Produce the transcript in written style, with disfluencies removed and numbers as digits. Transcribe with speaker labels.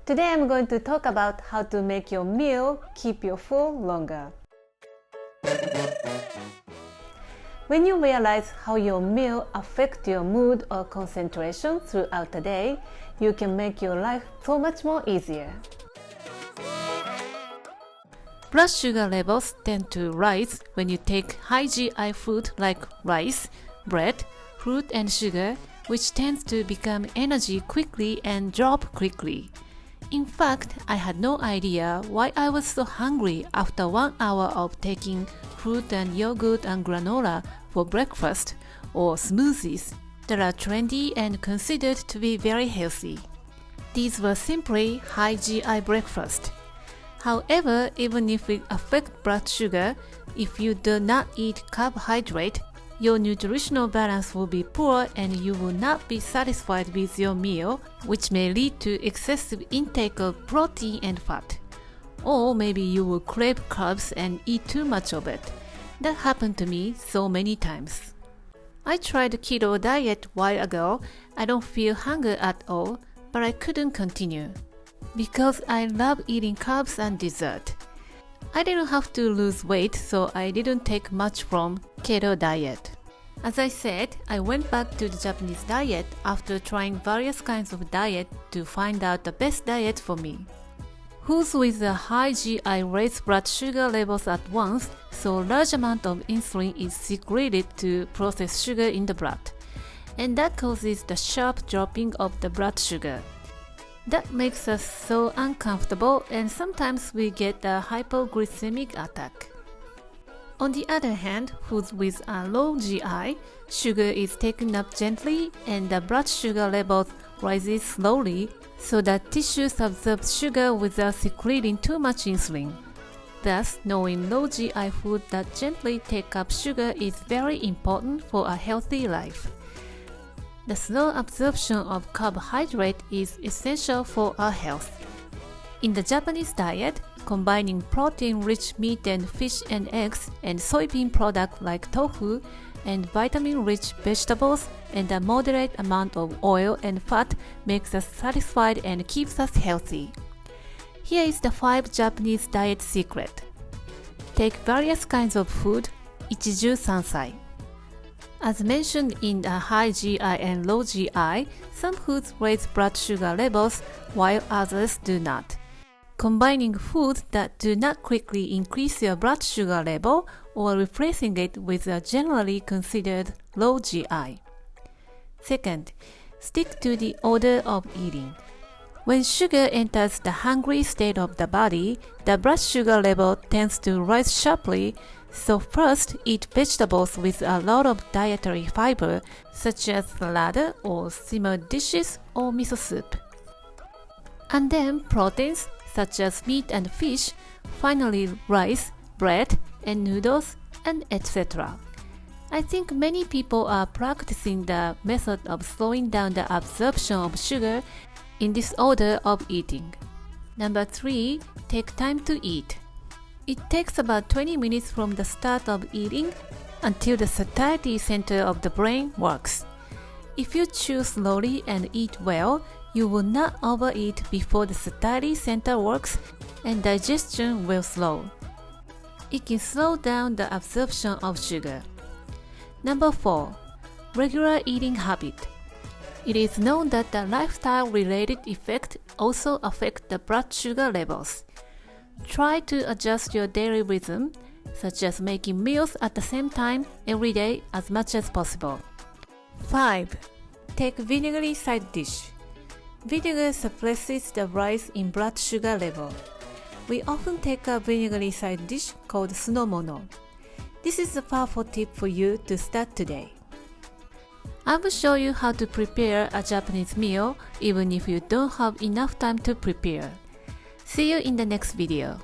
Speaker 1: Today I'm going to talk about how to make your meal keep you full longer. When you realize how your meal affects your mood or concentration throughout the day, you can make your life so much more easier.
Speaker 2: Blood sugar levels tend to rise when you take high GI food like rice, bread, fruit and sugar, which tends to become energy quickly and drop quickly. In fact, I had no idea why I was so hungry after 1 hour of taking fruit and yogurt and granola for breakfast or smoothies that are trendy and considered to be very healthy. These were simply high GI breakfast. However, even if it affects blood sugar, if you do not eat carbohydrate, your nutritional balance will be poor and you will not be satisfied with your meal, which may lead to excessive intake of protein and fat. Or maybe you will crave carbs and eat too much of it. That happened to me so many times. I tried Keto Diet a while ago. I don't feel hunger at all, but I couldn't continue because I love eating carbs and dessert. I didn't have to lose weight, so I didn't take much from Keto Diet. As I said, I went back to the Japanese diet after trying various kinds of diet to find out the best diet for me. Foods with a high GI raise blood sugar levels at once, so a large amount of insulin is secreted to process sugar in the blood, and that causes the sharp dropping of the blood sugar. That makes us so uncomfortable and sometimes we get a hypoglycemic attack. On the other hand, foods with a low GI, sugar is taken up gently and the blood sugar level rises slowly so that tissues absorb sugar without secreting too much insulin. Thus, knowing low GI food that gently take up sugar is very important for a healthy life. The slow absorption of carbohydrate is essential for our health. In the Japanese diet, combining protein-rich meat and fish and eggs and soybean products like tofu and vitamin-rich vegetables and a moderate amount of oil and fat makes us satisfied and keeps us healthy. Here is the 5 Japanese diet secret. Take various kinds of food, ichiju sansai. As mentioned in the high GI and low GI, some foods raise blood sugar levels while others do not. Combining foods that do not quickly increase your blood sugar level or replacing it with a generally considered low GI. Second, stick to the order of eating. When sugar enters the hungry state of the body, the blood sugar level tends to rise sharply. So first, eat vegetables with a lot of dietary fiber, such as salad or simmered dishes or miso soup. And then proteins, such as meat and fish, finally rice, bread, and noodles, and etc. I think many people are practicing the method of slowing down the absorption of sugar in this order of eating. Number 3, take time to eat. It takes about 20 minutes from the start of eating until the satiety center of the brain works. If you chew slowly and eat well, you will not overeat before the satiety center works and digestion will slow. It can slow down the absorption of sugar. Number 4, regular eating habit. It is known that the lifestyle-related effects also affect the blood sugar levels. Try to adjust your daily rhythm, such as making meals at the same time every day as much as possible. 5. Take vinegary side dish. Vinegar suppresses the rise in blood sugar level. We often take a vinegary side dish called sunomono. This is a powerful tip for you to start today. I will show you how to prepare a Japanese meal even if you don't have enough time to prepare. See you in the next video.